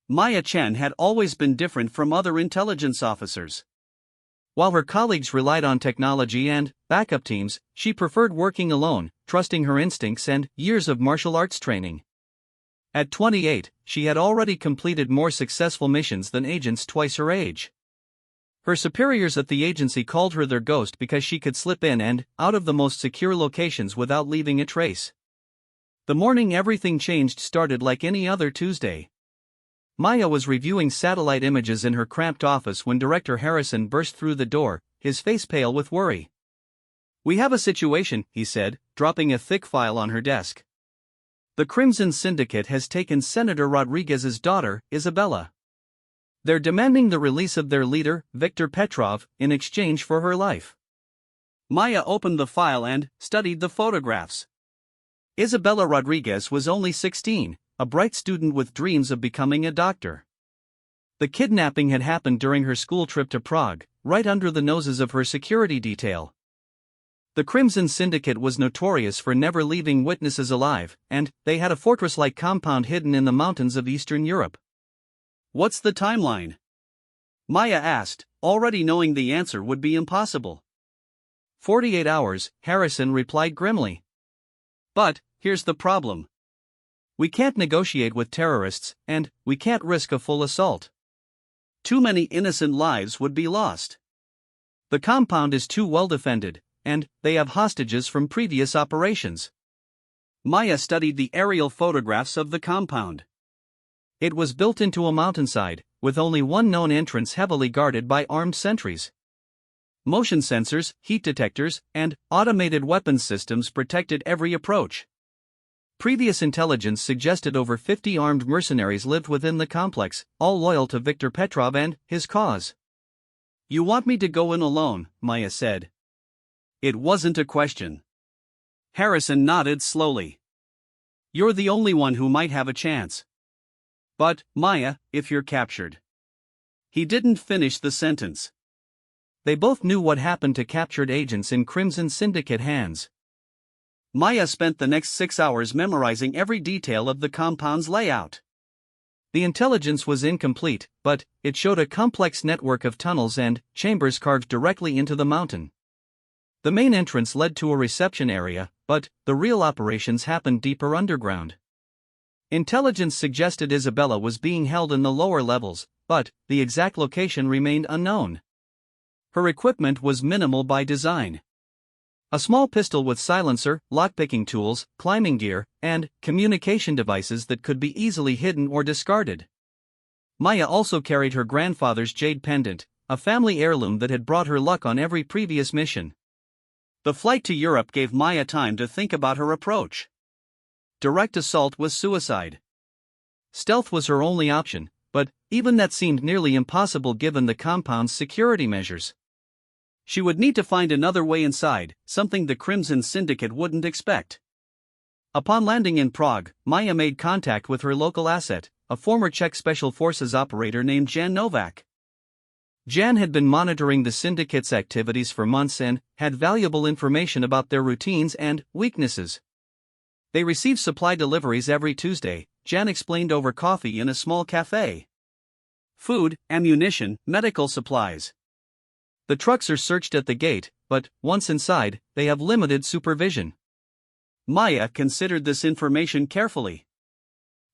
Maya Chen had always been different from other intelligence officers. While her colleagues relied on technology and backup teams, she preferred working alone, trusting her instincts and years of martial arts training. At 28, she had already completed more successful missions than agents twice her age. Her superiors at the agency called her their ghost because she could slip in and out of the most secure locations without leaving a trace. The morning everything changed started like any other Tuesday. Maya was reviewing satellite images in her cramped office when Director Harrison burst through the door, his face pale with worry. "We have a situation," he said, dropping a thick file on her desk. "The Crimson Syndicate has taken Senator Rodriguez's daughter, Isabella. They're demanding the release of their leader, Viktor Petrov, in exchange for her life." Maya opened the file and studied the photographs. Isabella Rodriguez was only 16, a bright student with dreams of becoming a doctor. The kidnapping had happened during her school trip to Prague, right under the noses of her security detail. The Crimson Syndicate was notorious for never leaving witnesses alive, and they had a fortress-like compound hidden in the mountains of Eastern Europe. "What's the timeline?" Maya asked, already knowing the answer would be impossible. 48 hours, Harrison replied grimly. "But here's the problem. We can't negotiate with terrorists, and we can't risk a full assault. Too many innocent lives would be lost. The compound is too well defended, and they have hostages from previous operations." Maya studied the aerial photographs of the compound. It was built into a mountainside, with only one known entrance heavily guarded by armed sentries. Motion sensors, heat detectors, and automated weapons systems protected every approach. Previous intelligence suggested over 50 armed mercenaries lived within the complex, all loyal to Viktor Petrov and his cause. "You want me to go in alone?" Maya said. It wasn't a question. Harrison nodded slowly. "You're the only one who might have a chance. But, Maya, if you're captured." He didn't finish the sentence. They both knew what happened to captured agents in Crimson Syndicate hands. Maya spent the next 6 hours memorizing every detail of the compound's layout. The intelligence was incomplete, but it showed a complex network of tunnels and chambers carved directly into the mountain. The main entrance led to a reception area, but the real operations happened deeper underground. Intelligence suggested Isabella was being held in the lower levels, but the exact location remained unknown. Her equipment was minimal by design. A small pistol with silencer, lockpicking tools, climbing gear, and communication devices that could be easily hidden or discarded. Maya also carried her grandfather's jade pendant, a family heirloom that had brought her luck on every previous mission. The flight to Europe gave Maya time to think about her approach. Direct assault was suicide. Stealth was her only option, but even that seemed nearly impossible given the compound's security measures. She would need to find another way inside, something the Crimson Syndicate wouldn't expect. Upon landing in Prague, Maya made contact with her local asset, a former Czech Special Forces operator named Jan Novak. Jan had been monitoring the Syndicate's activities for months and had valuable information about their routines and weaknesses. They received supply deliveries every Tuesday, Jan explained over coffee in a small cafe. Food, ammunition, medical supplies. The trucks are searched at the gate, but once inside, they have limited supervision. Maya considered this information carefully.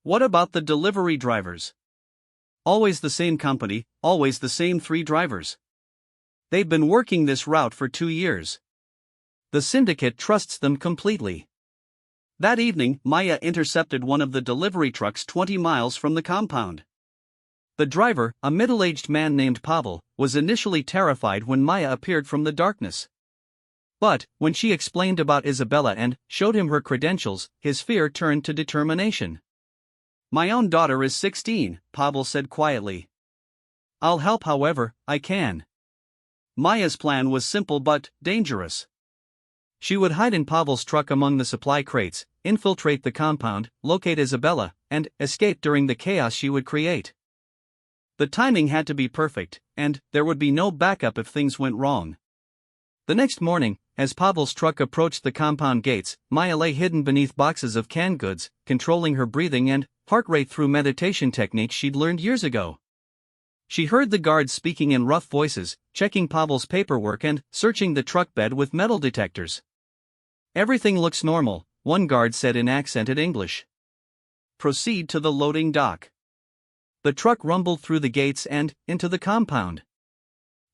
What about the delivery drivers? Always the same company, always the same 3 drivers. They've been working this route for 2 years. The Syndicate trusts them completely. That evening, Maya intercepted one of the delivery trucks 20 miles from the compound. The driver, a middle-aged man named Pavel, was initially terrified when Maya appeared from the darkness. But, when she explained about Isabella and showed him her credentials, his fear turned to determination. "My own daughter is 16, Pavel said quietly. "I'll help however I can." Maya's plan was simple but dangerous. She would hide in Pavel's truck among the supply crates, infiltrate the compound, locate Isabella, and escape during the chaos she would create. The timing had to be perfect, and there would be no backup if things went wrong. The next morning, as Pavel's truck approached the compound gates, Maya lay hidden beneath boxes of canned goods, controlling her breathing and heart rate through meditation techniques she'd learned years ago. She heard the guards speaking in rough voices, checking Pavel's paperwork and searching the truck bed with metal detectors. "Everything looks normal," one guard said in accented English. "Proceed to the loading dock." The truck rumbled through the gates and into the compound.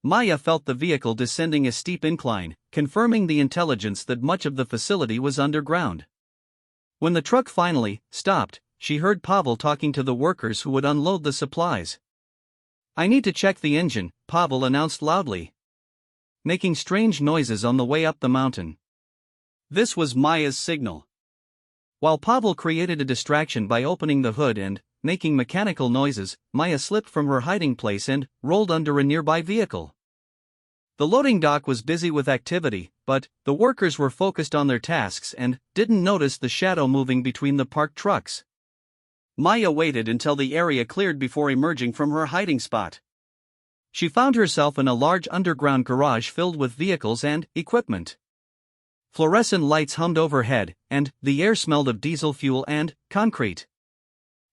Maya felt the vehicle descending a steep incline, confirming the intelligence that much of the facility was underground. When the truck finally stopped, she heard Pavel talking to the workers who would unload the supplies. "I need to check the engine," Pavel announced loudly, making strange noises on the way up the mountain. This was Maya's signal. While Pavel created a distraction by opening the hood and making mechanical noises, Maya slipped from her hiding place and rolled under a nearby vehicle. The loading dock was busy with activity, but the workers were focused on their tasks and didn't notice the shadow moving between the parked trucks. Maya waited until the area cleared before emerging from her hiding spot. She found herself in a large underground garage filled with vehicles and equipment. Fluorescent lights hummed overhead, and the air smelled of diesel fuel and concrete.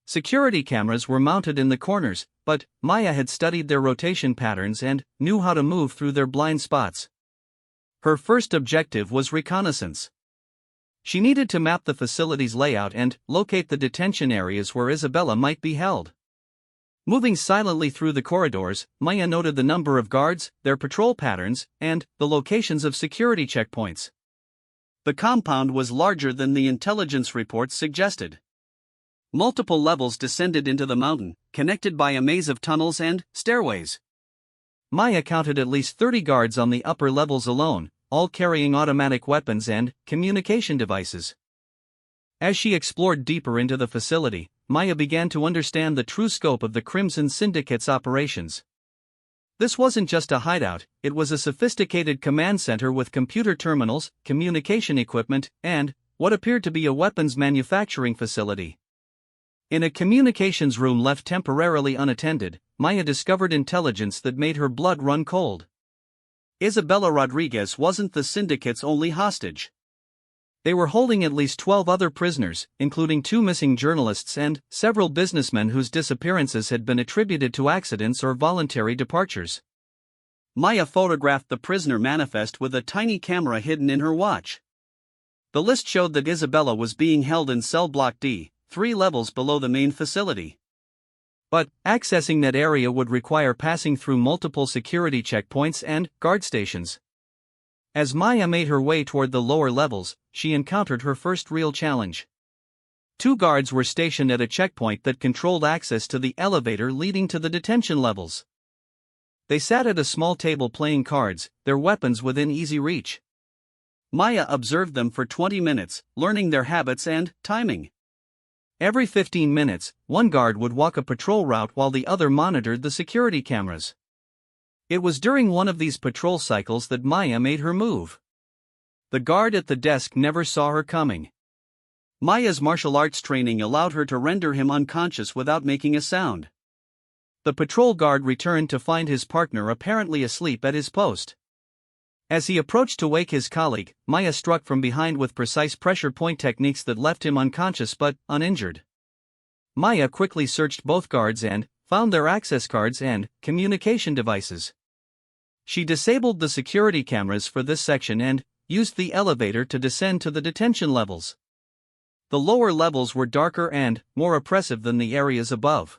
Security cameras were mounted in the corners, but Maya had studied their rotation patterns and knew how to move through their blind spots. Her first objective was reconnaissance. She needed to map the facility's layout and locate the detention areas where Isabella might be held. Moving silently through the corridors, Maya noted the number of guards, their patrol patterns, and the locations of security checkpoints. The compound was larger than the intelligence reports suggested. Multiple levels descended into the mountain, connected by a maze of tunnels and stairways. Maya counted at least 30 guards on the upper levels alone, all carrying automatic weapons and communication devices. As she explored deeper into the facility, Maya began to understand the true scope of the Crimson Syndicate's operations. This wasn't just a hideout, it was a sophisticated command center with computer terminals, communication equipment, and what appeared to be a weapons manufacturing facility. In a communications room left temporarily unattended, Maya discovered intelligence that made her blood run cold. Isabella Rodriguez wasn't the syndicate's only hostage. They were holding at least 12 other prisoners, including 2 missing journalists and several businessmen whose disappearances had been attributed to accidents or voluntary departures. Maya photographed the prisoner manifest with a tiny camera hidden in her watch. The list showed that Isabella was being held in cell block D, 3 levels below the main facility. But accessing that area would require passing through multiple security checkpoints and guard stations. As Maya made her way toward the lower levels, she encountered her first real challenge. 2 guards were stationed at a checkpoint that controlled access to the elevator leading to the detention levels. They sat at a small table playing cards, their weapons within easy reach. Maya observed them for 20 minutes, learning their habits and timing. Every 15 minutes, one guard would walk a patrol route while the other monitored the security cameras. It was during one of these patrol cycles that Maya made her move. The guard at the desk never saw her coming. Maya's martial arts training allowed her to render him unconscious without making a sound. The patrol guard returned to find his partner apparently asleep at his post. As he approached to wake his colleague, Maya struck from behind with precise pressure point techniques that left him unconscious but uninjured. Maya quickly searched both guards and found their access cards and communication devices. She disabled the security cameras for this section and used the elevator to descend to the detention levels. The lower levels were darker and more oppressive than the areas above.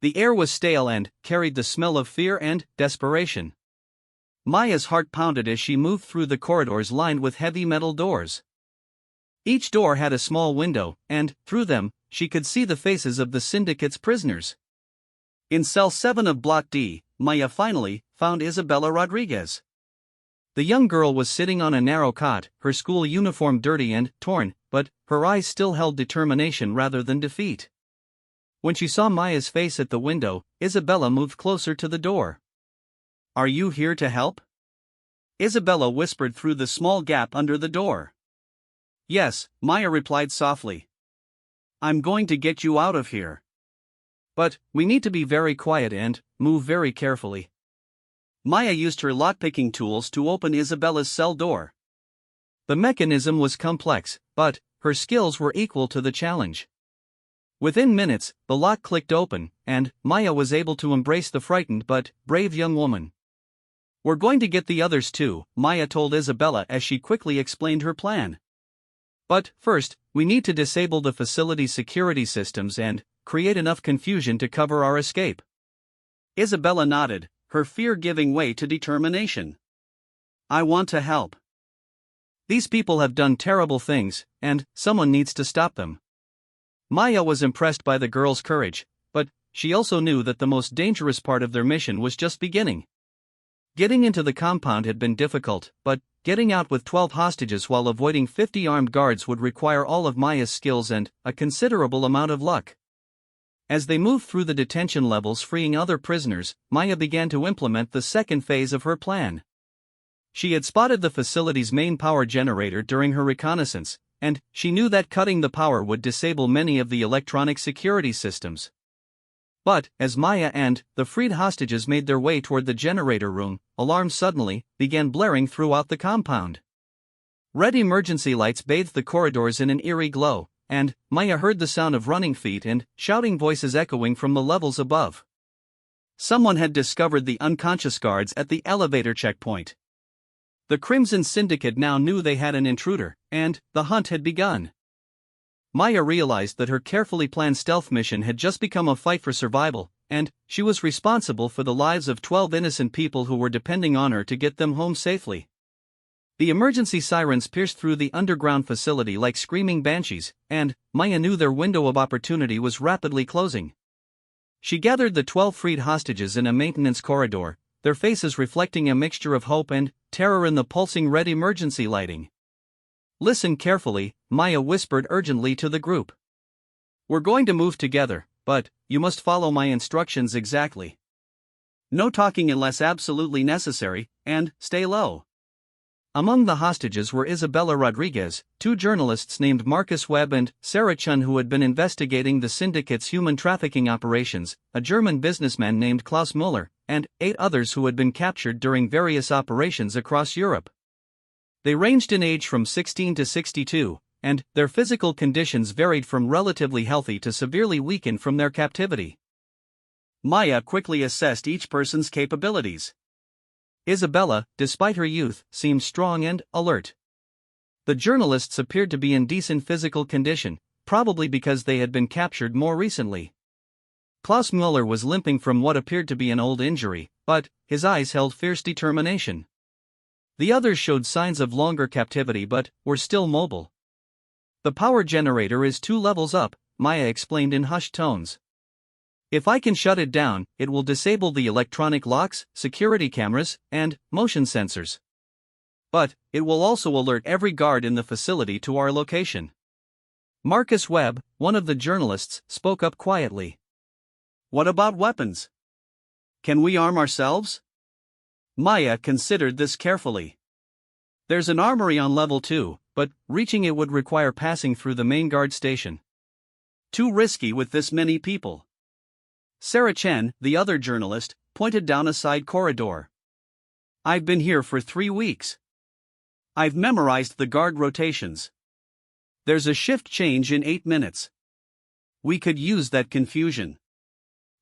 The air was stale and carried the smell of fear and desperation. Maya's heart pounded as she moved through the corridors lined with heavy metal doors. Each door had a small window, and, through them, she could see the faces of the syndicate's prisoners. In cell 7 of Block D, Maya finally found Isabella Rodriguez. The young girl was sitting on a narrow cot, her school uniform dirty and torn, but her eyes still held determination rather than defeat. When she saw Maya's face at the window, Isabella moved closer to the door. "Are you here to help?" Isabella whispered through the small gap under the door. "Yes," Maya replied softly. "I'm going to get you out of here. But we need to be very quiet and move very carefully." Maya used her lockpicking tools to open Isabella's cell door. The mechanism was complex, but her skills were equal to the challenge. Within minutes, the lock clicked open, and Maya was able to embrace the frightened but brave young woman. "We're going to get the others too," Maya told Isabella as she quickly explained her plan. "But first, we need to disable the facility's security systems and create enough confusion to cover our escape." Isabella nodded, her fear giving way to determination. "I want to help. These people have done terrible things, and someone needs to stop them." Maya was impressed by the girl's courage, but she also knew that the most dangerous part of their mission was just beginning. Getting into the compound had been difficult, but getting out with 12 hostages while avoiding 50 armed guards would require all of Maya's skills and a considerable amount of luck. As they moved through the detention levels freeing other prisoners, Maya began to implement the second phase of her plan. She had spotted the facility's main power generator during her reconnaissance, and she knew that cutting the power would disable many of the electronic security systems. But, as Maya and the freed hostages made their way toward the generator room, alarms suddenly began blaring throughout the compound. Red emergency lights bathed the corridors in an eerie glow, and Maya heard the sound of running feet and shouting voices echoing from the levels above. Someone had discovered the unconscious guards at the elevator checkpoint. The Crimson Syndicate now knew they had an intruder, and the hunt had begun. Maya realized that her carefully planned stealth mission had just become a fight for survival, and she was responsible for the lives of 12 innocent people who were depending on her to get them home safely. The emergency sirens pierced through the underground facility like screaming banshees, and Maya knew their window of opportunity was rapidly closing. She gathered the 12 freed hostages in a maintenance corridor, their faces reflecting a mixture of hope and terror in the pulsing red emergency lighting. "Listen carefully," Maya whispered urgently to the group. "We're going to move together, but you must follow my instructions exactly. No talking unless absolutely necessary, and stay low." Among the hostages were Isabella Rodriguez, 2 journalists named Marcus Webb and Sarah Chun who had been investigating the syndicate's human trafficking operations, a German businessman named Klaus Müller, and 8 others who had been captured during various operations across Europe. They ranged in age from 16 to 62, and their physical conditions varied from relatively healthy to severely weakened from their captivity. Maya quickly assessed each person's capabilities. Isabella, despite her youth, seemed strong and alert. The journalists appeared to be in decent physical condition, probably because they had been captured more recently. Klaus Müller was limping from what appeared to be an old injury, but his eyes held fierce determination. The others showed signs of longer captivity but were still mobile. "The power generator is 2 levels up," Maya explained in hushed tones. "If I can shut it down, it will disable the electronic locks, security cameras, and motion sensors. But it will also alert every guard in the facility to our location." Marcus Webb, one of the journalists, spoke up quietly. "What about weapons? Can we arm ourselves?" Maya considered this carefully. "There's an armory on level 2, but reaching it would require passing through the main guard station. Too risky with this many people." Sarah Chen, the other journalist, pointed down a side corridor. "I've been here for 3 weeks. I've memorized the guard rotations. There's a shift change in 8 minutes. We could use that confusion."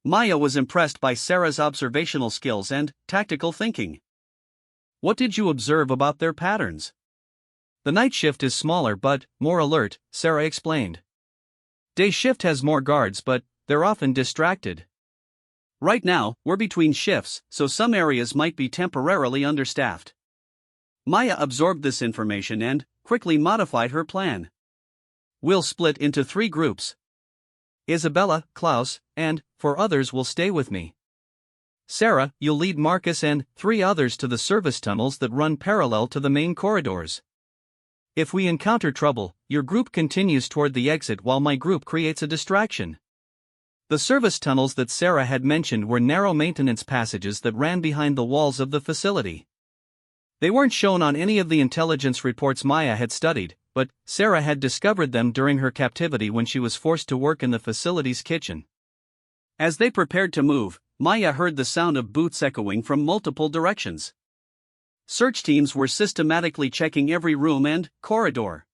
Maya was impressed by Sarah's observational skills and tactical thinking. "What did you observe about their patterns?" "The night shift is smaller but more alert," Sarah explained. "Day shift has more guards but they're often distracted. Right now, we're between shifts, so some areas might be temporarily understaffed." Maya absorbed this information and quickly modified her plan. "We'll split into 3 groups. Isabella, Klaus, and 4 others will stay with me. Sarah, you'll lead Marcus and 3 others to the service tunnels that run parallel to the main corridors. If we encounter trouble, your group continues toward the exit while my group creates a distraction." The service tunnels that Sarah had mentioned were narrow maintenance passages that ran behind the walls of the facility. They weren't shown on any of the intelligence reports Maya had studied, but Sarah had discovered them during her captivity when she was forced to work in the facility's kitchen. As they prepared to move, Maya heard the sound of boots echoing from multiple directions. Search teams were systematically checking every room and corridor.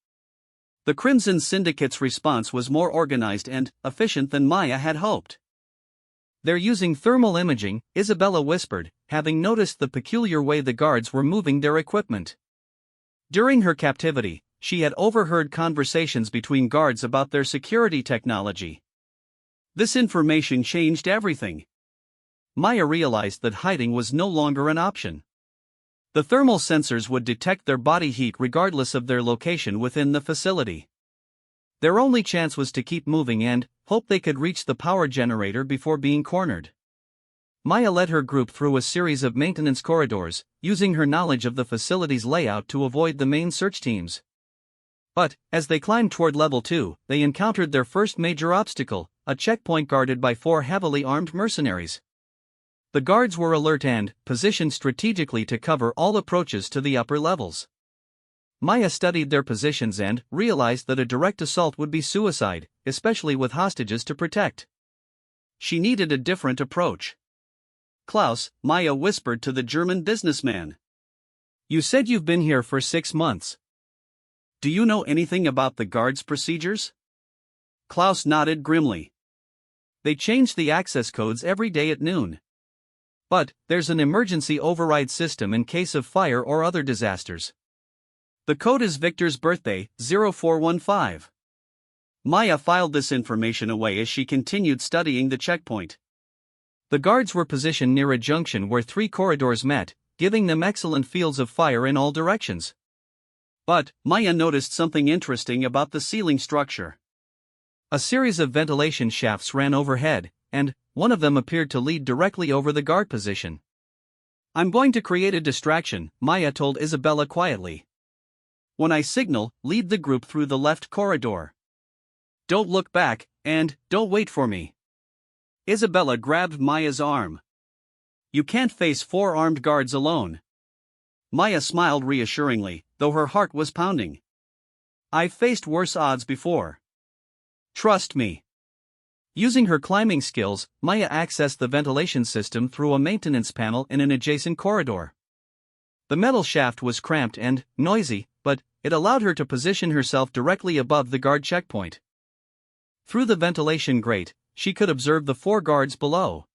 The Crimson Syndicate's response was more organized and efficient than Maya had hoped. "They're using thermal imaging," Isabella whispered, having noticed the peculiar way the guards were moving their equipment. During her captivity, she had overheard conversations between guards about their security technology. This information changed everything. Maya realized that hiding was no longer an option. The thermal sensors would detect their body heat regardless of their location within the facility. Their only chance was to keep moving and hope they could reach the power generator before being cornered. Maya led her group through a series of maintenance corridors, using her knowledge of the facility's layout to avoid the main search teams. But, as they climbed toward level 2, they encountered their first major obstacle, a checkpoint guarded by 4 heavily armed mercenaries. The guards were alert and positioned strategically to cover all approaches to the upper levels. Maya studied their positions and realized that a direct assault would be suicide, especially with hostages to protect. She needed a different approach. "Klaus," Maya whispered to the German businessman. "You said you've been here for 6 months. Do you know anything about the guards' procedures?" Klaus nodded grimly. "They change the access codes every day at noon. But there's an emergency override system in case of fire or other disasters. The code is Victor's birthday, 0415. Maya filed this information away as she continued studying the checkpoint. The guards were positioned near a junction where 3 corridors met, giving them excellent fields of fire in all directions. But Maya noticed something interesting about the ceiling structure. A series of ventilation shafts ran overhead, and one of them appeared to lead directly over the guard position. "I'm going to create a distraction," Maya told Isabella quietly. "When I signal, lead the group through the left corridor. Don't look back, and don't wait for me." Isabella grabbed Maya's arm. "You can't face 4 armed guards alone." Maya smiled reassuringly, though her heart was pounding. "I've faced worse odds before. Trust me." Using her climbing skills, Maya accessed the ventilation system through a maintenance panel in an adjacent corridor. The metal shaft was cramped and noisy, but it allowed her to position herself directly above the guard checkpoint. Through the ventilation grate, she could observe the 4 guards below.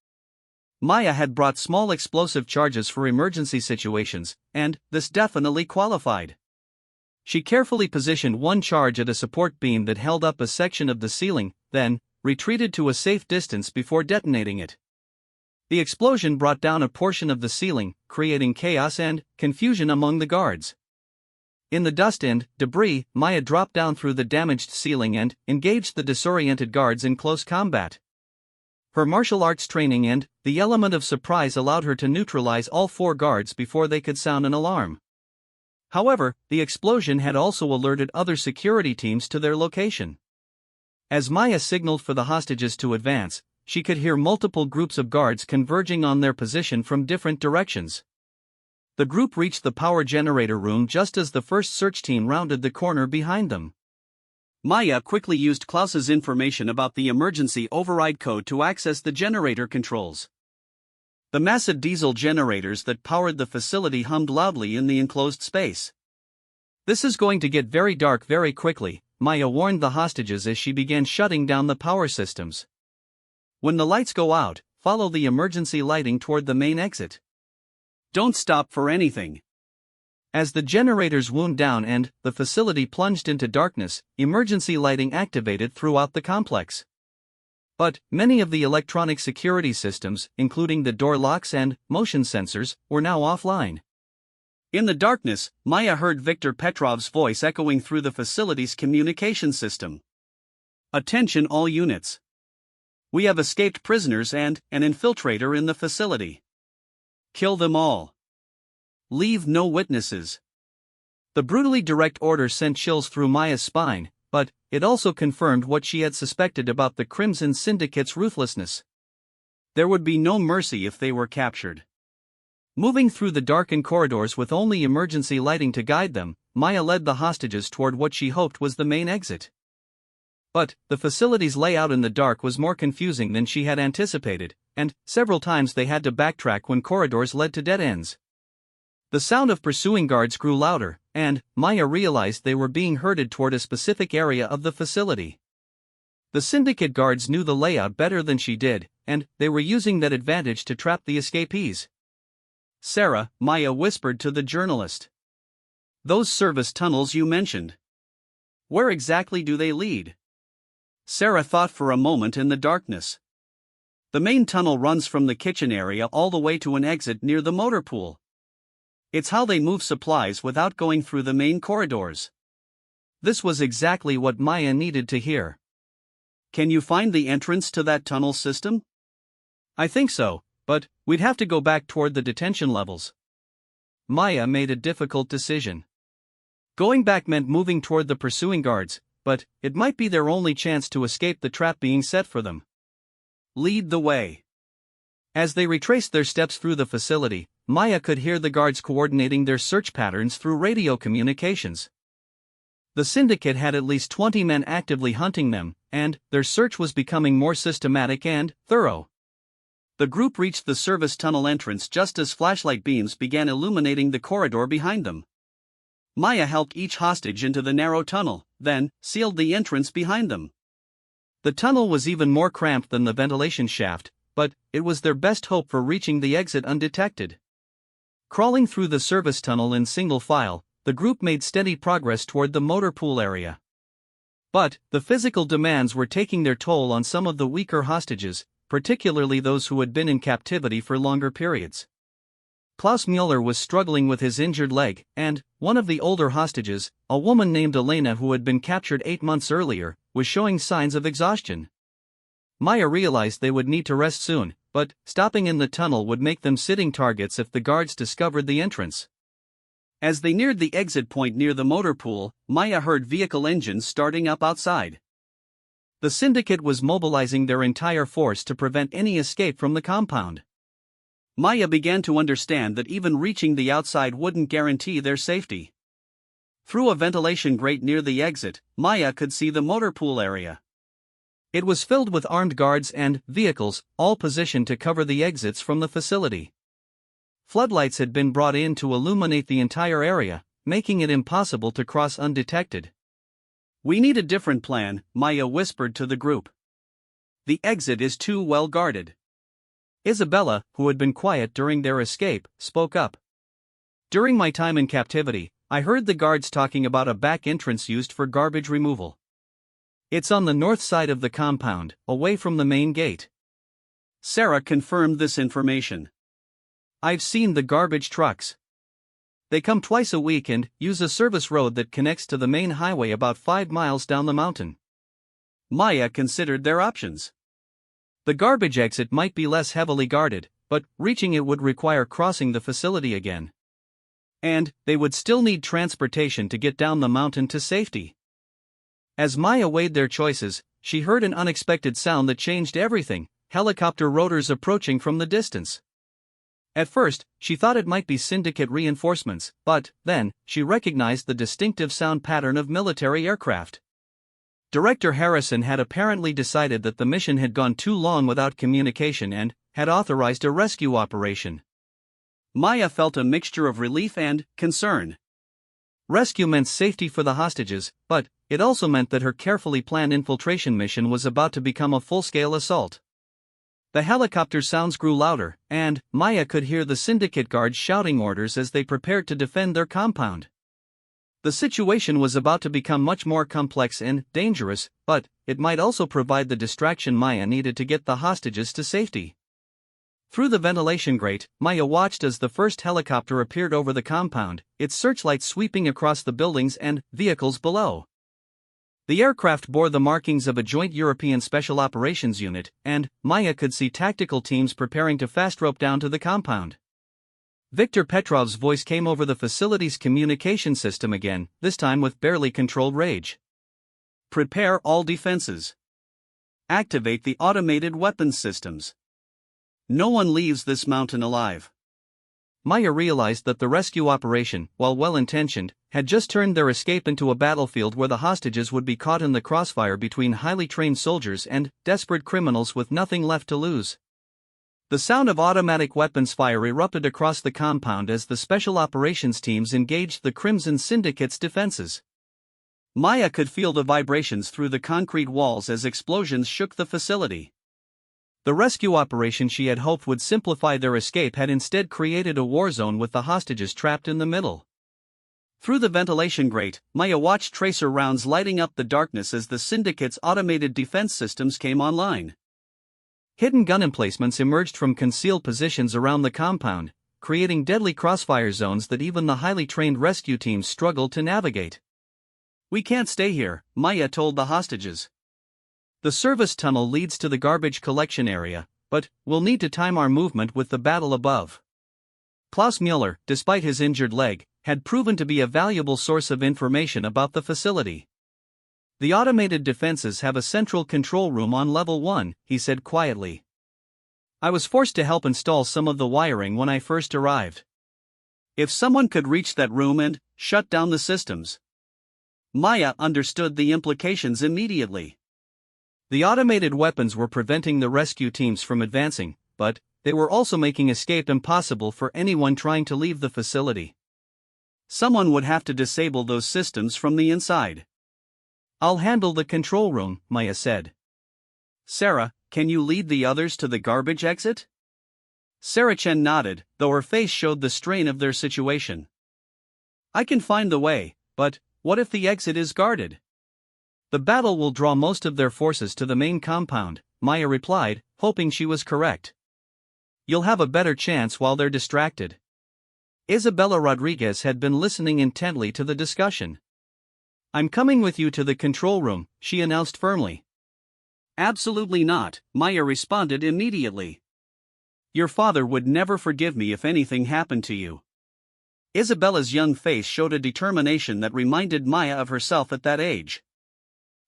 Maya had brought small explosive charges for emergency situations, and this definitely qualified. She carefully positioned one charge at a support beam that held up a section of the ceiling, then retreated to a safe distance before detonating it. The explosion brought down a portion of the ceiling, creating chaos and confusion among the guards. In the dust and debris, Maya dropped down through the damaged ceiling and engaged the disoriented guards in close combat. Her martial arts training and the element of surprise allowed her to neutralize all 4 guards before they could sound an alarm. However, the explosion had also alerted other security teams to their location. As Maya signaled for the hostages to advance, she could hear multiple groups of guards converging on their position from different directions. The group reached the power generator room just as the first search team rounded the corner behind them. Maya quickly used Klaus's information about the emergency override code to access the generator controls. The massive diesel generators that powered the facility hummed loudly in the enclosed space. "This is going to get very dark very quickly," Maya warned the hostages as she began shutting down the power systems. "When the lights go out, follow the emergency lighting toward the main exit. Don't stop for anything." As the generators wound down and the facility plunged into darkness, emergency lighting activated throughout the complex. But many of the electronic security systems, including the door locks and motion sensors, were now offline. In the darkness, Maya heard Viktor Petrov's voice echoing through the facility's communication system. "Attention all units. We have escaped prisoners and an infiltrator in the facility. Kill them all. Leave no witnesses." The brutally direct order sent chills through Maya's spine, but it also confirmed what she had suspected about the Crimson Syndicate's ruthlessness. There would be no mercy if they were captured. Moving through the darkened corridors with only emergency lighting to guide them, Maya led the hostages toward what she hoped was the main exit. But the facility's layout in the dark was more confusing than she had anticipated, and several times they had to backtrack when corridors led to dead ends. The sound of pursuing guards grew louder, and Maya realized they were being herded toward a specific area of the facility. The syndicate guards knew the layout better than she did, and they were using that advantage to trap the escapees. "Sarah," Maya whispered to the journalist. "Those service tunnels you mentioned. Where exactly do they lead?" Sarah thought for a moment in the darkness. "The main tunnel runs from the kitchen area all the way to an exit near the motor pool. It's how they move supplies without going through the main corridors." This was exactly what Maya needed to hear. "Can you find the entrance to that tunnel system?" "I think so, but we'd have to go back toward the detention levels." Maya made a difficult decision. Going back meant moving toward the pursuing guards, but it might be their only chance to escape the trap being set for them. "Lead the way." As they retraced their steps through the facility, Maya could hear the guards coordinating their search patterns through radio communications. The syndicate had at least 20 men actively hunting them, and their search was becoming more systematic and thorough. The group reached the service tunnel entrance just as flashlight beams began illuminating the corridor behind them. Maya helped each hostage into the narrow tunnel, then sealed the entrance behind them. The tunnel was even more cramped than the ventilation shaft, but it was their best hope for reaching the exit undetected. Crawling through the service tunnel in single file, the group made steady progress toward the motor pool area. But the physical demands were taking their toll on some of the weaker hostages, particularly those who had been in captivity for longer periods. Klaus Mueller was struggling with his injured leg, and one of the older hostages, a woman named Elena who had been captured 8 months earlier, was showing signs of exhaustion. Maya realized they would need to rest soon, but stopping in the tunnel would make them sitting targets if the guards discovered the entrance. As they neared the exit point near the motor pool, Maya heard vehicle engines starting up outside. The syndicate was mobilizing their entire force to prevent any escape from the compound. Maya began to understand that even reaching the outside wouldn't guarantee their safety. Through a ventilation grate near the exit, Maya could see the motor pool area. It was filled with armed guards and vehicles, all positioned to cover the exits from the facility. Floodlights had been brought in to illuminate the entire area, making it impossible to cross undetected. "We need a different plan," Maya whispered to the group. "The exit is too well guarded." Isabella, who had been quiet during their escape, spoke up. "During my time in captivity, I heard the guards talking about a back entrance used for garbage removal. It's on the north side of the compound, away from the main gate." Sarah confirmed this information. "I've seen the garbage trucks. They come twice a week and use a service road that connects to the main highway about 5 miles down the mountain." Maya considered their options. The garbage exit might be less heavily guarded, but reaching it would require crossing the facility again. And they would still need transportation to get down the mountain to safety. As Maya weighed their choices, she heard an unexpected sound that changed everything: helicopter rotors approaching from the distance. At first, she thought it might be syndicate reinforcements, but then she recognized the distinctive sound pattern of military aircraft. Director Harrison had apparently decided that the mission had gone too long without communication and had authorized a rescue operation. Maya felt a mixture of relief and concern. Rescue meant safety for the hostages, but it also meant that her carefully planned infiltration mission was about to become a full-scale assault. The helicopter sounds grew louder, and Maya could hear the syndicate guards shouting orders as they prepared to defend their compound. The situation was about to become much more complex and dangerous, but it might also provide the distraction Maya needed to get the hostages to safety. Through the ventilation grate, Maya watched as the first helicopter appeared over the compound, its searchlights sweeping across the buildings and vehicles below. The aircraft bore the markings of a joint European Special Operations Unit, and Maya could see tactical teams preparing to fast rope down to the compound. Viktor Petrov's voice came over the facility's communication system again, this time with barely controlled rage. "Prepare all defenses. Activate the automated weapons systems. No one leaves this mountain alive." Maya realized that the rescue operation, while well-intentioned, had just turned their escape into a battlefield where the hostages would be caught in the crossfire between highly trained soldiers and desperate criminals with nothing left to lose. The sound of automatic weapons fire erupted across the compound as the special operations teams engaged the Crimson Syndicate's defenses. Maya could feel the vibrations through the concrete walls as explosions shook the facility. The rescue operation she had hoped would simplify their escape had instead created a war zone with the hostages trapped in the middle. Through the ventilation grate, Maya watched tracer rounds lighting up the darkness as the Syndicate's automated defense systems came online. Hidden gun emplacements emerged from concealed positions around the compound, creating deadly crossfire zones that even the highly trained rescue teams struggled to navigate. "We can't stay here," Maya told the hostages. "The service tunnel leads to the garbage collection area, but we'll need to time our movement with the battle above." Klaus Mueller, despite his injured leg, had proven to be a valuable source of information about the facility. "The automated defenses have a central control room on level 1, he said quietly. "I was forced to help install some of the wiring when I first arrived. If someone could reach that room and shut down the systems." Maya understood the implications immediately. The automated weapons were preventing the rescue teams from advancing, but they were also making escape impossible for anyone trying to leave the facility. Someone would have to disable those systems from the inside. "I'll handle the control room," Maya said. "Sarah, can you lead the others to the garbage exit?" Sarah Chen nodded, though her face showed the strain of their situation. "I can find the way, but what if the exit is guarded?" "The battle will draw most of their forces to the main compound," Maya replied, hoping she was correct. "You'll have a better chance while they're distracted." Isabella Rodriguez had been listening intently to the discussion. "I'm coming with you to the control room," she announced firmly. "Absolutely not," Maya responded immediately. "Your father would never forgive me if anything happened to you." Isabella's young face showed a determination that reminded Maya of herself at that age.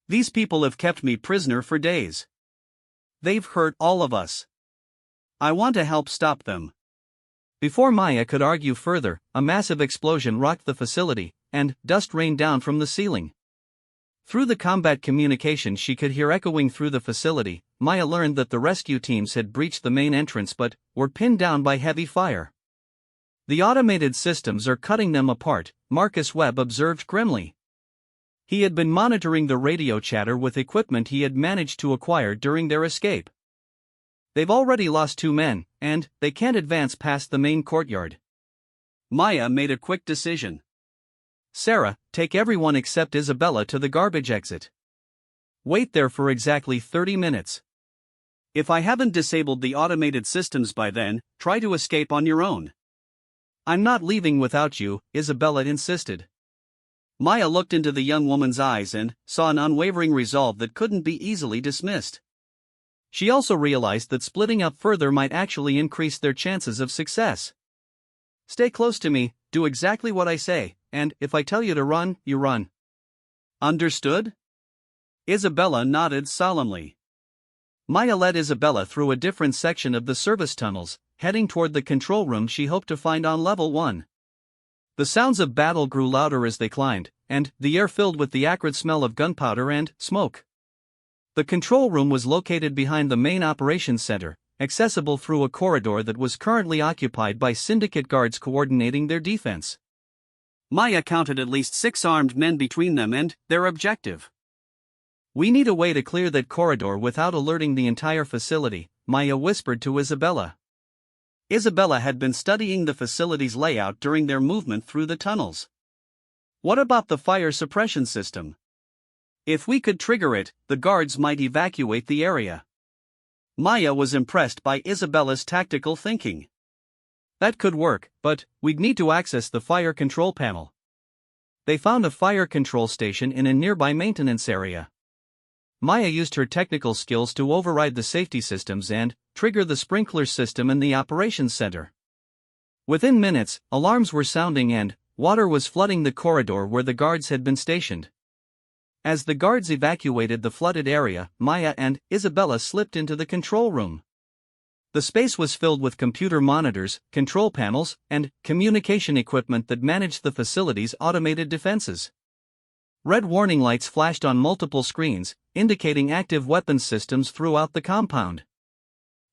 "These people have kept me prisoner for days. They've hurt all of us. I want to help stop them." Before Maya could argue further, a massive explosion rocked the facility, and dust rained down from the ceiling. Through the combat communication she could hear echoing through the facility, Maya learned that the rescue teams had breached the main entrance but were pinned down by heavy fire. "The automated systems are cutting them apart," Marcus Webb observed grimly. He had been monitoring the radio chatter with equipment he had managed to acquire during their escape. "They've already lost 2 men, and they can't advance past the main courtyard." Maya made a quick decision. "Sarah, take everyone except Isabella to the garbage exit. Wait there for exactly 30 minutes. If I haven't disabled the automated systems by then, try to escape on your own." "I'm not leaving without you," Isabella insisted. Maya looked into the young woman's eyes and saw an unwavering resolve that couldn't be easily dismissed. She also realized that splitting up further might actually increase their chances of success. "Stay close to me, do exactly what I say, and if I tell you to run, you run." "Understood?" Isabella nodded solemnly. Maya led Isabella through a different section of the service tunnels, heading toward the control room she hoped to find on level 1. The sounds of battle grew louder as they climbed, and the air filled with the acrid smell of gunpowder and smoke. The control room was located behind the main operations center, accessible through a corridor that was currently occupied by syndicate guards coordinating their defense. Maya counted at least 6 armed men between them and their objective. "We need a way to clear that corridor without alerting the entire facility," Maya whispered to Isabella. Isabella had been studying the facility's layout during their movement through the tunnels. "What about the fire suppression system? If we could trigger it, the guards might evacuate the area." Maya was impressed by Isabella's tactical thinking. "That could work, but we'd need to access the fire control panel." They found a fire control station in a nearby maintenance area. Maya used her technical skills to override the safety systems and trigger the sprinkler system in the operations center. Within minutes, alarms were sounding and water was flooding the corridor where the guards had been stationed. As the guards evacuated the flooded area, Maya and Isabella slipped into the control room. The space was filled with computer monitors, control panels, and communication equipment that managed the facility's automated defenses. Red warning lights flashed on multiple screens, indicating active weapons systems throughout the compound.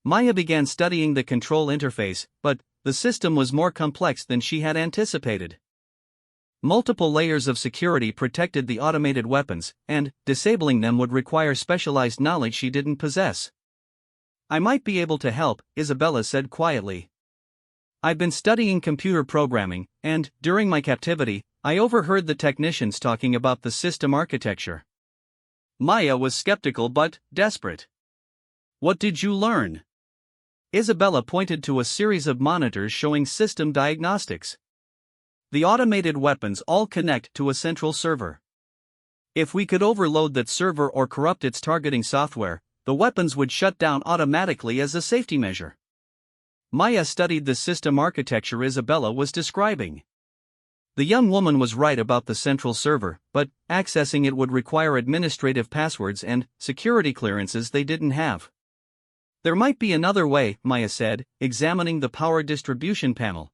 Maya began studying the control interface, but the system was more complex than she had anticipated. Multiple layers of security protected the automated weapons, and disabling them would require specialized knowledge she didn't possess. "I might be able to help," Isabella said quietly. "I've been studying computer programming, and, during my captivity, I overheard the technicians talking about the system architecture." Maya was skeptical but desperate. "What did you learn?" Isabella pointed to a series of monitors showing system diagnostics. "The automated weapons all connect to a central server. If we could overload that server or corrupt its targeting software, the weapons would shut down automatically as a safety measure." Maya studied the system architecture Isabella was describing. The young woman was right about the central server, but accessing it would require administrative passwords and security clearances they didn't have. "There might be another way," Maya said, examining the power distribution panel.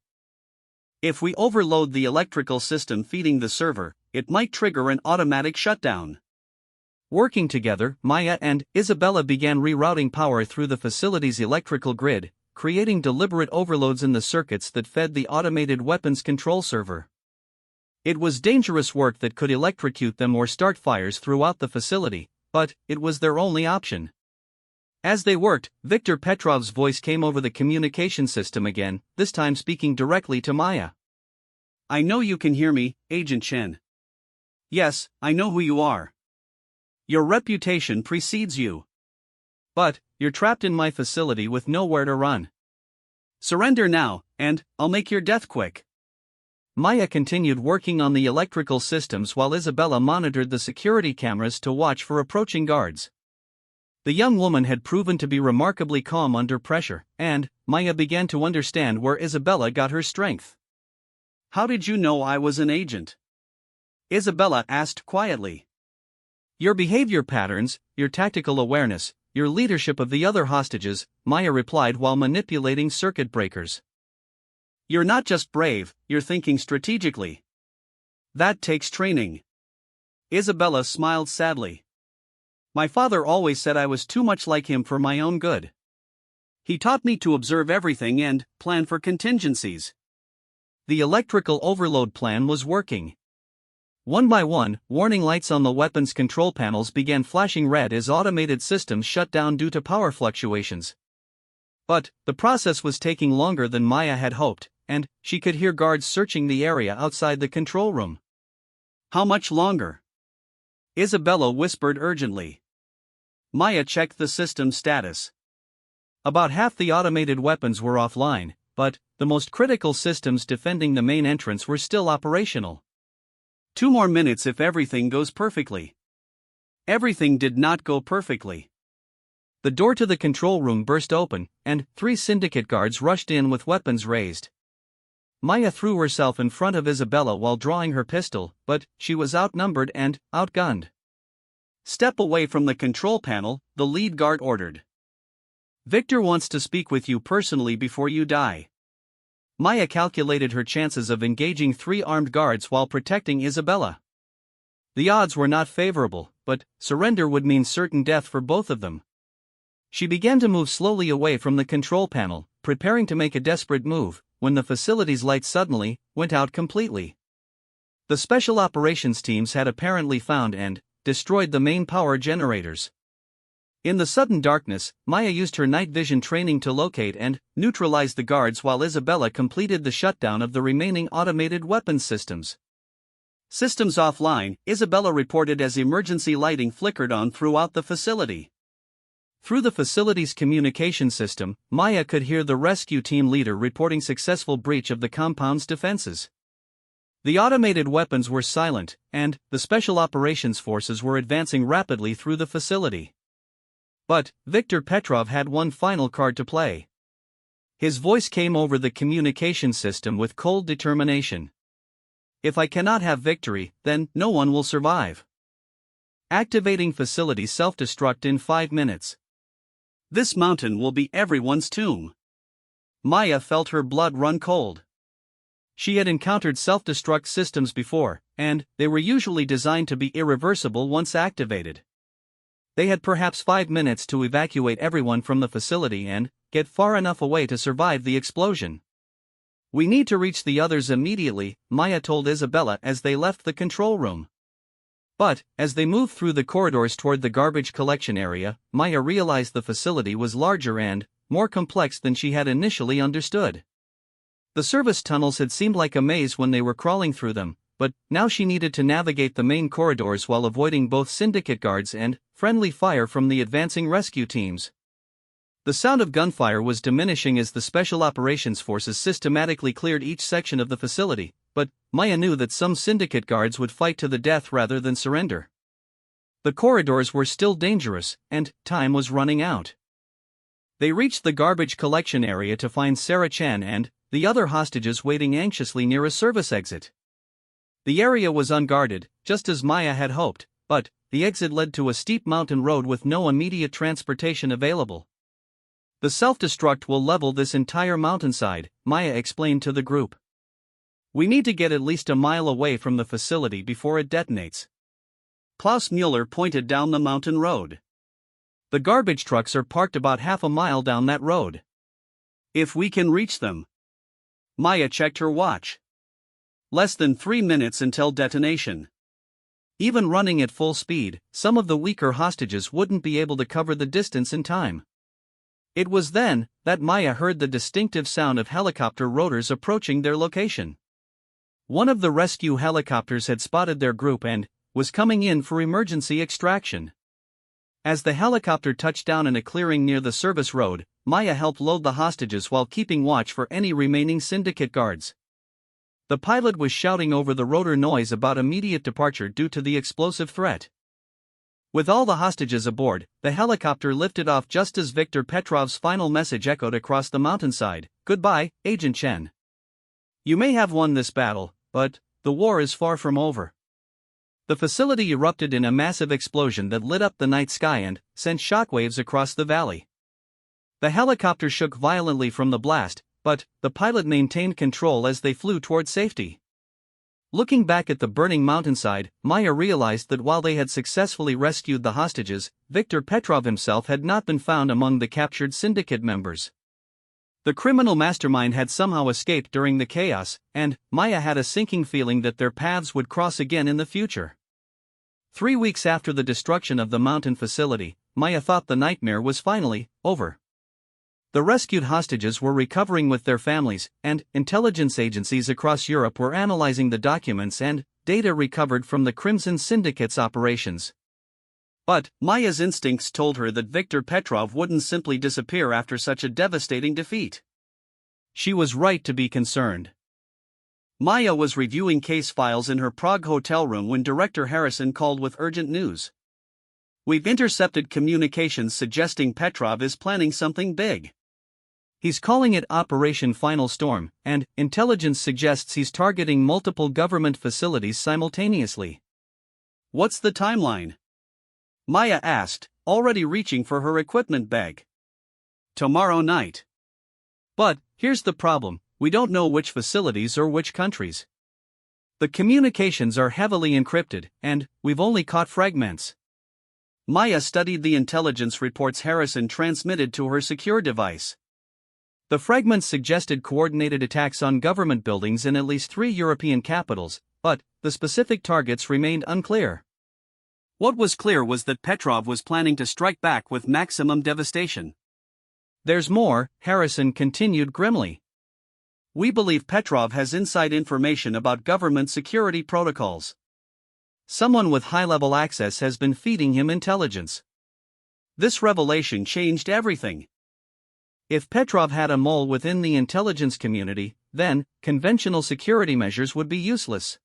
"If we overload the electrical system feeding the server, it might trigger an automatic shutdown." Working together, Maya and Isabella began rerouting power through the facility's electrical grid, creating deliberate overloads in the circuits that fed the automated weapons control server. It was dangerous work that could electrocute them or start fires throughout the facility, but it was their only option. As they worked, Viktor Petrov's voice came over the communication system again, this time speaking directly to Maya. "I know you can hear me, Agent Chen. Yes, I know who you are. Your reputation precedes you. But you're trapped in my facility with nowhere to run. Surrender now, and I'll make your death quick." Maya continued working on the electrical systems while Isabella monitored the security cameras to watch for approaching guards. The young woman had proven to be remarkably calm under pressure, and Maya began to understand where Isabella got her strength. "How did you know I was an agent?" Isabella asked quietly. "Your behavior patterns, your tactical awareness, your leadership of the other hostages," Maya replied while manipulating circuit breakers. "You're not just brave, you're thinking strategically. That takes training." Isabella smiled sadly. "My father always said I was too much like him for my own good. He taught me to observe everything and plan for contingencies." The electrical overload plan was working. One by one, warning lights on the weapons control panels began flashing red as automated systems shut down due to power fluctuations. But the process was taking longer than Maya had hoped, and she could hear guards searching the area outside the control room. "How much longer?" Isabella whispered urgently. Maya checked the system status. About half the automated weapons were offline, but the most critical systems defending the main entrance were still operational. 2 more minutes if everything goes perfectly." Everything did not go perfectly. The door to the control room burst open, and 3 syndicate guards rushed in with weapons raised. Maya threw herself in front of Isabella while drawing her pistol, but she was outnumbered and outgunned. "Step away from the control panel," the lead guard ordered. "Victor wants to speak with you personally before you die." Maya calculated her chances of engaging 3 armed guards while protecting Isabella. The odds were not favorable, but surrender would mean certain death for both of them. She began to move slowly away from the control panel, preparing to make a desperate move, when the facility's lights suddenly went out completely. The special operations teams had apparently found and destroyed the main power generators. In the sudden darkness, Maya used her night vision training to locate and neutralize the guards while Isabella completed the shutdown of the remaining automated weapons systems. "Systems offline," Isabella reported as emergency lighting flickered on throughout the facility. Through the facility's communication system, Maya could hear the rescue team leader reporting successful breach of the compound's defenses. The automated weapons were silent, and the special operations forces were advancing rapidly through the facility. But Viktor Petrov had one final card to play. His voice came over the communication system with cold determination. "If I cannot have victory, then no one will survive. Activating facility self-destruct in 5 minutes. This mountain will be everyone's tomb." Maya felt her blood run cold. She had encountered self-destruct systems before, and they were usually designed to be irreversible once activated. They had perhaps 5 minutes to evacuate everyone from the facility and get far enough away to survive the explosion. "We need to reach the others immediately," Maya told Isabella as they left the control room. But, as they moved through the corridors toward the garbage collection area, Maya realized the facility was larger and more complex than she had initially understood. The service tunnels had seemed like a maze when they were crawling through them, but now she needed to navigate the main corridors while avoiding both syndicate guards and friendly fire from the advancing rescue teams. The sound of gunfire was diminishing as the Special Operations Forces systematically cleared each section of the facility, but Maya knew that some syndicate guards would fight to the death rather than surrender. The corridors were still dangerous, and time was running out. They reached the garbage collection area to find Sarah Chan and the other hostages waiting anxiously near a service exit. The area was unguarded, just as Maya had hoped, but the exit led to a steep mountain road with no immediate transportation available. "The self-destruct will level this entire mountainside," Maya explained to the group. "We need to get at least a mile away from the facility before it detonates." Klaus Mueller pointed down the mountain road. "The garbage trucks are parked about half a mile down that road. If we can reach them." Maya checked her watch. Less than 3 minutes until detonation. Even running at full speed, some of the weaker hostages wouldn't be able to cover the distance in time. It was then that Maya heard the distinctive sound of helicopter rotors approaching their location. One of the rescue helicopters had spotted their group and was coming in for emergency extraction. As the helicopter touched down in a clearing near the service road, Maya helped load the hostages while keeping watch for any remaining syndicate guards. The pilot was shouting over the rotor noise about immediate departure due to the explosive threat. With all the hostages aboard, the helicopter lifted off just as Viktor Petrov's final message echoed across the mountainside: "Goodbye, Agent Chen. You may have won this battle, but the war is far from over." The facility erupted in a massive explosion that lit up the night sky and sent shockwaves across the valley. The helicopter shook violently from the blast, but the pilot maintained control as they flew toward safety. Looking back at the burning mountainside, Maya realized that while they had successfully rescued the hostages, Viktor Petrov himself had not been found among the captured syndicate members. The criminal mastermind had somehow escaped during the chaos, and Maya had a sinking feeling that their paths would cross again in the future. 3 weeks after the destruction of the mountain facility, Maya thought the nightmare was finally over. The rescued hostages were recovering with their families, and intelligence agencies across Europe were analyzing the documents and data recovered from the Crimson Syndicate's operations. But Maya's instincts told her that Viktor Petrov wouldn't simply disappear after such a devastating defeat. She was right to be concerned. Maya was reviewing case files in her Prague hotel room when Director Harrison called with urgent news. "We've intercepted communications suggesting Petrov is planning something big. He's calling it Operation Final Storm, and intelligence suggests he's targeting multiple government facilities simultaneously." "What's the timeline?" Maya asked, already reaching for her equipment bag. "Tomorrow night." "But here's the problem, we don't know which facilities or which countries. The communications are heavily encrypted, and we've only caught fragments." Maya studied the intelligence reports Harrison transmitted to her secure device. The fragments suggested coordinated attacks on government buildings in at least 3 European capitals, but the specific targets remained unclear. What was clear was that Petrov was planning to strike back with maximum devastation. "There's more," Harrison continued grimly. "We believe Petrov has inside information about government security protocols. Someone with high-level access has been feeding him intelligence." This revelation changed everything. If Petrov had a mole within the intelligence community, then conventional security measures would be useless.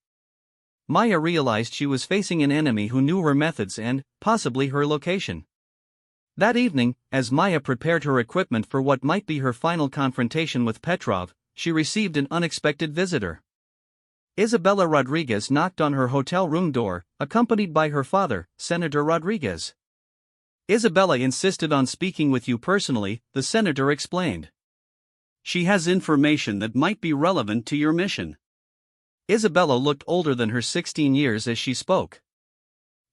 Maya realized she was facing an enemy who knew her methods and possibly her location. That evening, as Maya prepared her equipment for what might be her final confrontation with Petrov, she received an unexpected visitor. Isabella Rodriguez knocked on her hotel room door, accompanied by her father, Senator Rodriguez. "Isabella insisted on speaking with you personally," the senator explained. "She has information that might be relevant to your mission." Isabella looked older than her 16 years as she spoke.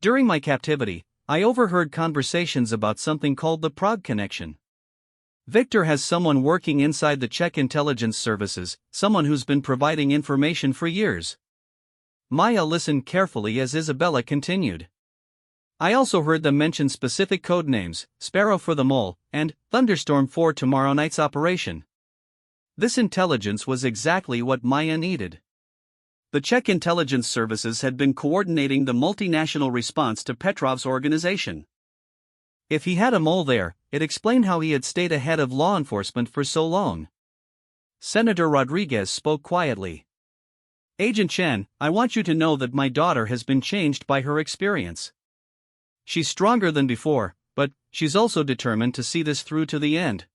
"During my captivity, I overheard conversations about something called the Prague Connection. Victor has someone working inside the Czech intelligence services, someone who's been providing information for years. Maya listened carefully as Isabella continued. I also heard them mention specific code names, Sparrow for the mole, and Thunderstorm for tomorrow night's operation. This intelligence was exactly what Maya needed. The Czech intelligence services had been coordinating the multinational response to Petrov's organization. If he had a mole there, it explained how he had stayed ahead of law enforcement for so long. Senator Rodriguez spoke quietly. Agent Chen, I want you to know that my daughter has been changed by her experience. She's stronger than before, but she's also determined to see this through to the end.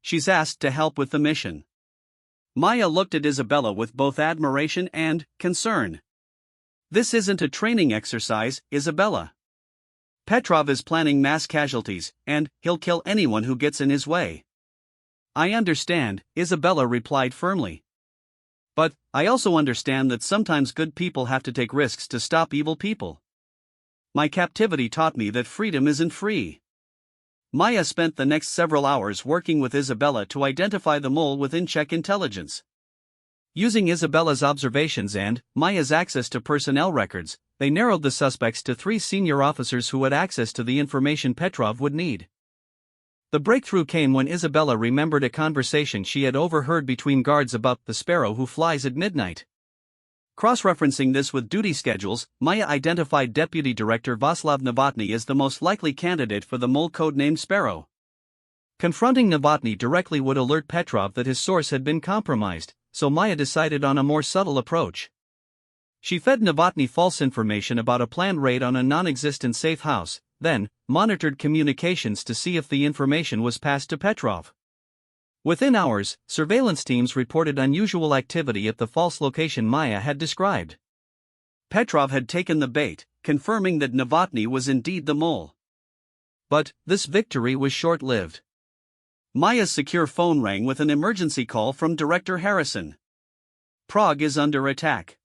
She's asked to help with the mission. Maya looked at Isabella with both admiration and concern. This isn't a training exercise, Isabella. Petrov is planning mass casualties, and he'll kill anyone who gets in his way. I understand, Isabella replied firmly. But I also understand that sometimes good people have to take risks to stop evil people. My captivity taught me that freedom isn't free. Maya spent the next several hours working with Isabella to identify the mole within Czech intelligence. Using Isabella's observations and Maya's access to personnel records, they narrowed the suspects to 3 senior officers who had access to the information Petrov would need. The breakthrough came when Isabella remembered a conversation she had overheard between guards about the sparrow who flies at midnight. Cross-referencing this with duty schedules, Maya identified Deputy Director Václav Novotny as the most likely candidate for the mole codenamed Sparrow. Confronting Novotny directly would alert Petrov that his source had been compromised, so Maya decided on a more subtle approach. She fed Novotny false information about a planned raid on a non-existent safe house, then monitored communications to see if the information was passed to Petrov. Within hours, surveillance teams reported unusual activity at the false location Maya had described. Petrov had taken the bait, confirming that Novotny was indeed the mole. But this victory was short-lived. Maya's secure phone rang with an emergency call from Director Harrison. Prague is under attack.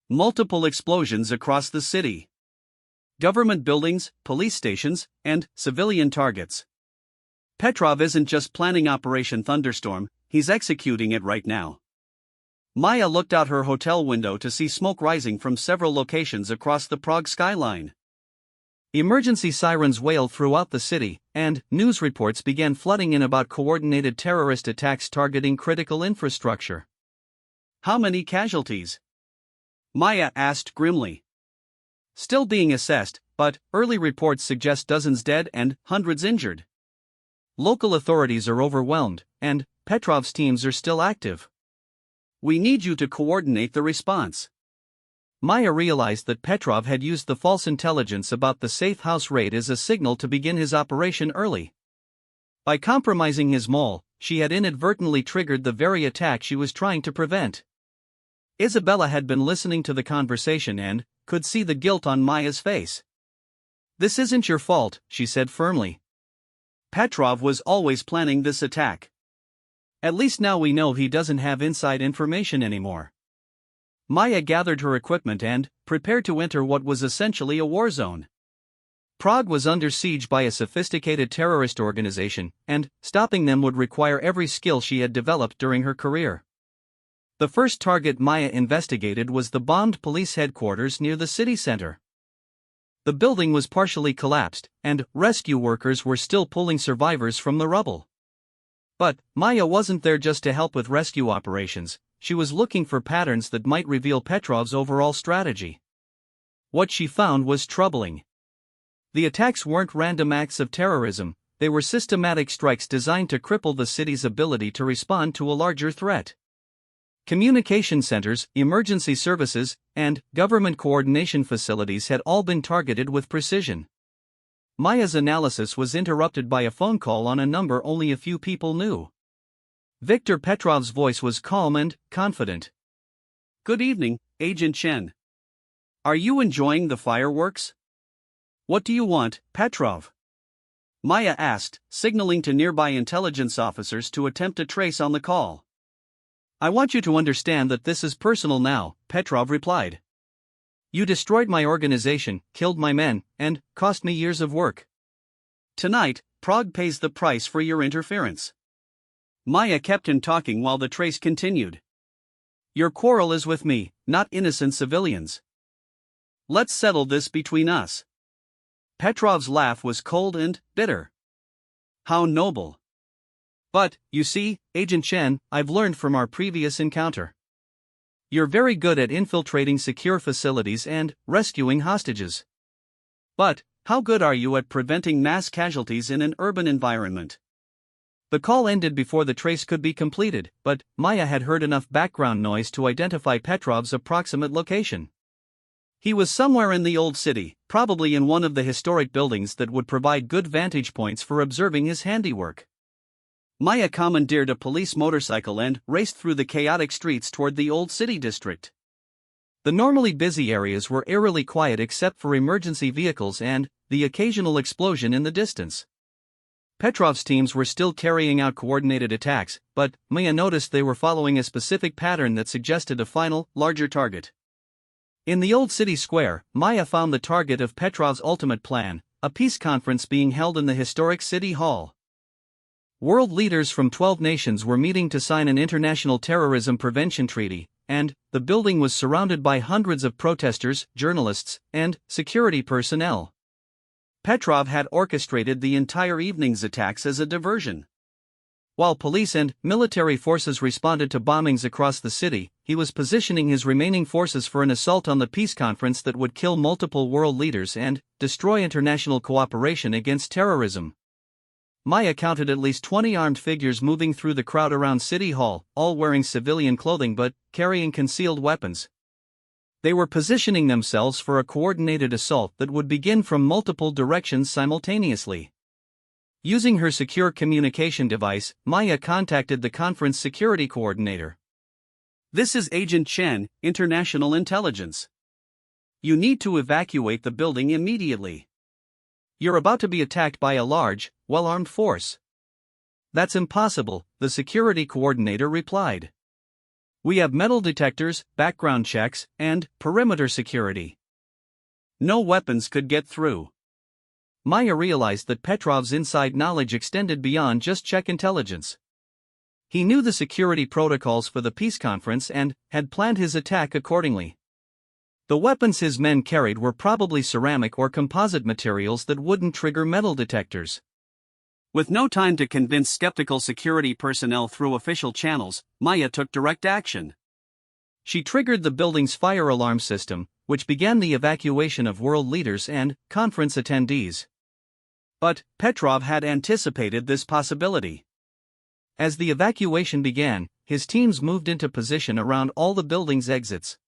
Multiple explosions across the city. Government buildings, police stations, and civilian targets. Petrov isn't just planning Operation Thunderstorm, he's executing it right now. Maya looked out her hotel window to see smoke rising from several locations across the Prague skyline. Emergency sirens wailed throughout the city, and news reports began flooding in about coordinated terrorist attacks targeting critical infrastructure. How many casualties? Maya asked grimly. Still being assessed, but early reports suggest dozens dead and hundreds injured. Local authorities are overwhelmed, and Petrov's teams are still active. We need you to coordinate the response. Maya realized that Petrov had used the false intelligence about the safe house raid as a signal to begin his operation early. By compromising his mole, she had inadvertently triggered the very attack she was trying to prevent. Isabella had been listening to the conversation and could see the guilt on Maya's face. This isn't your fault, she said firmly. Petrov was always planning this attack. At least now we know he doesn't have inside information anymore. Maya gathered her equipment and prepared to enter what was essentially a war zone. Prague was under siege by a sophisticated terrorist organization, and stopping them would require every skill she had developed during her career. The first target Maya investigated was the bombed police headquarters near the city center. The building was partially collapsed, and rescue workers were still pulling survivors from the rubble. But Maya wasn't there just to help with rescue operations, she was looking for patterns that might reveal Petrov's overall strategy. What she found was troubling. The attacks weren't random acts of terrorism, they were systematic strikes designed to cripple the city's ability to respond to a larger threat. Communication centers, emergency services, and government coordination facilities had all been targeted with precision. Maya's analysis was interrupted by a phone call on a number only a few people knew. Viktor Petrov's voice was calm and confident. Good evening, Agent Chen. Are you enjoying the fireworks? What do you want, Petrov? Maya asked, signaling to nearby intelligence officers to attempt a trace on the call. I want you to understand that this is personal now, Petrov replied. You destroyed my organization, killed my men, and cost me years of work. Tonight, Prague pays the price for your interference. Maya kept him talking while the trace continued. Your quarrel is with me, not innocent civilians. Let's settle this between us. Petrov's laugh was cold and bitter. How noble. But, you see, Agent Chen, I've learned from our previous encounter. You're very good at infiltrating secure facilities and rescuing hostages. But, how good are you at preventing mass casualties in an urban environment? The call ended before the trace could be completed, but Maya had heard enough background noise to identify Petrov's approximate location. He was somewhere in the old city, probably in one of the historic buildings that would provide good vantage points for observing his handiwork. Maya commandeered a police motorcycle and raced through the chaotic streets toward the old city district. The normally busy areas were eerily quiet except for emergency vehicles and the occasional explosion in the distance. Petrov's teams were still carrying out coordinated attacks, but Maya noticed they were following a specific pattern that suggested a final, larger target. In the old city square, Maya found the target of Petrov's ultimate plan, a peace conference being held in the historic city hall. World leaders from 12 nations were meeting to sign an international terrorism prevention treaty, and the building was surrounded by hundreds of protesters, journalists, and security personnel. Petrov had orchestrated the entire evening's attacks as a diversion. While police and military forces responded to bombings across the city, he was positioning his remaining forces for an assault on the peace conference that would kill multiple world leaders and destroy international cooperation against terrorism. Maya counted at least 20 armed figures moving through the crowd around City Hall, all wearing civilian clothing but carrying concealed weapons. They were positioning themselves for a coordinated assault that would begin from multiple directions simultaneously. Using her secure communication device, Maya contacted the conference security coordinator. This is Agent Chen, International Intelligence. You need to evacuate the building immediately. You're about to be attacked by a large, well-armed force. That's impossible, the security coordinator replied. We have metal detectors, background checks, and perimeter security. No weapons could get through. Maya realized that Petrov's inside knowledge extended beyond just check intelligence. He knew the security protocols for the peace conference and had planned his attack accordingly. The weapons his men carried were probably ceramic or composite materials that wouldn't trigger metal detectors. With no time to convince skeptical security personnel through official channels, Maya took direct action. She triggered the building's fire alarm system, which began the evacuation of world leaders and conference attendees. But Petrov had anticipated this possibility. As the evacuation began, his teams moved into position around all the building's exits.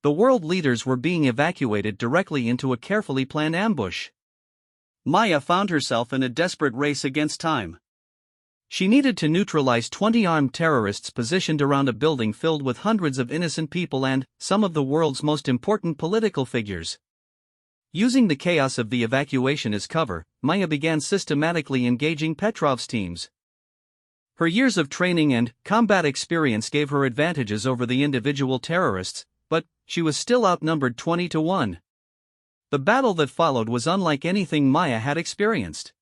The world leaders were being evacuated directly into a carefully planned ambush. Maya found herself in a desperate race against time. She needed to neutralize 20 armed terrorists positioned around a building filled with hundreds of innocent people and some of the world's most important political figures. Using the chaos of the evacuation as cover, Maya began systematically engaging Petrov's teams. Her years of training and combat experience gave her advantages over the individual terrorists, but she was still outnumbered 20-1. The battle that followed was unlike anything Maya had experienced.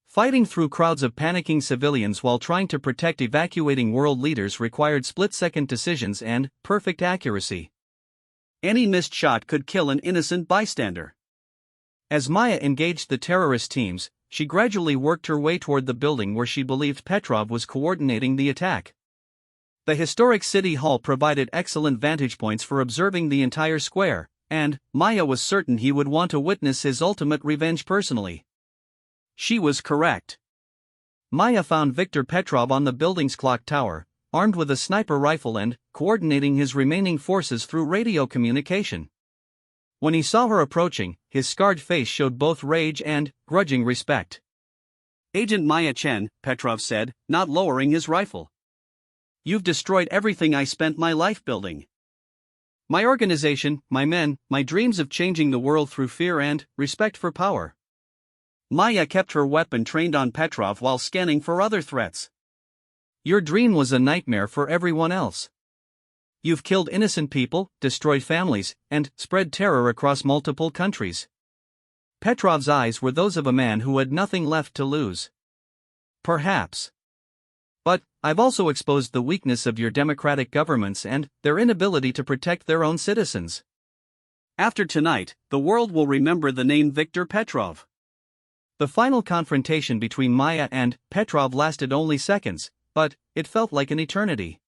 Fighting through crowds of panicking civilians while trying to protect evacuating world leaders required split-second decisions and perfect accuracy. Any missed shot could kill an innocent bystander. As Maya engaged the terrorist teams, she gradually worked her way toward the building where she believed Petrov was coordinating the attack. The historic city hall provided excellent vantage points for observing the entire square, and Maya was certain he would want to witness his ultimate revenge personally. She was correct. Maya found Viktor Petrov on the building's clock tower, armed with a sniper rifle and coordinating his remaining forces through radio communication. When he saw her approaching, his scarred face showed both rage and grudging respect. Agent Maya Chen, Petrov said, not lowering his rifle. You've destroyed everything I spent my life building. My organization, my men, my dreams of changing the world through fear and respect for power. Maya kept her weapon trained on Petrov while scanning for other threats. Your dream was a nightmare for everyone else. You've killed innocent people, destroyed families, and spread terror across multiple countries. Petrov's eyes were those of a man who had nothing left to lose. Perhaps. But I've also exposed the weakness of your democratic governments and their inability to protect their own citizens. After tonight, the world will remember the name Viktor Petrov. The final confrontation between Maya and Petrov lasted only seconds, but it felt like an eternity.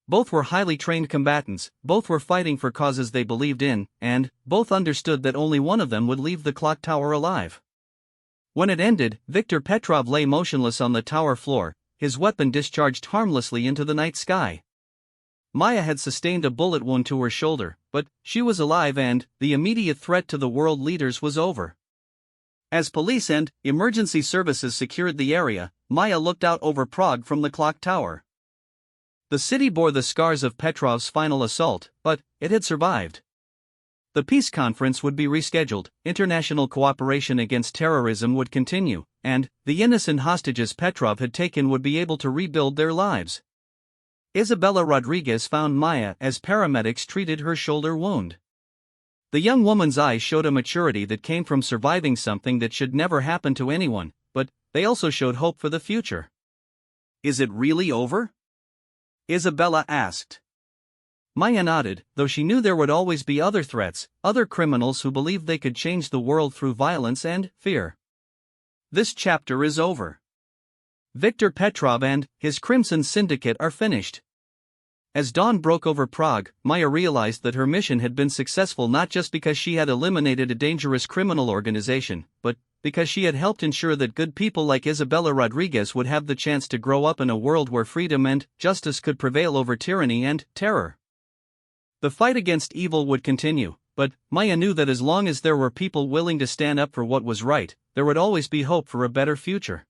Both were highly trained combatants, both were fighting for causes they believed in, and both understood that only one of them would leave the clock tower alive. When it ended, Viktor Petrov lay motionless on the tower floor, his weapon discharged harmlessly into the night sky. Maya had sustained a bullet wound to her shoulder, but she was alive and the immediate threat to the world leaders was over. As police and emergency services secured the area, Maya looked out over Prague from the clock tower. The city bore the scars of Petrov's final assault, but it had survived. The peace conference would be rescheduled, international cooperation against terrorism would continue, and the innocent hostages Petrov had taken would be able to rebuild their lives. Isabella Rodriguez found Maya as paramedics treated her shoulder wound. The young woman's eyes showed a maturity that came from surviving something that should never happen to anyone, but they also showed hope for the future. "Is it really over?" Isabella asked. Maya nodded, though she knew there would always be other threats, other criminals who believed they could change the world through violence and fear. This chapter is over. Viktor Petrov and his Crimson Syndicate are finished. As dawn broke over Prague, Maya realized that her mission had been successful not just because she had eliminated a dangerous criminal organization, but because she had helped ensure that good people like Isabella Rodriguez would have the chance to grow up in a world where freedom and justice could prevail over tyranny and terror. The fight against evil would continue, but Maya knew that as long as there were people willing to stand up for what was right, there would always be hope for a better future.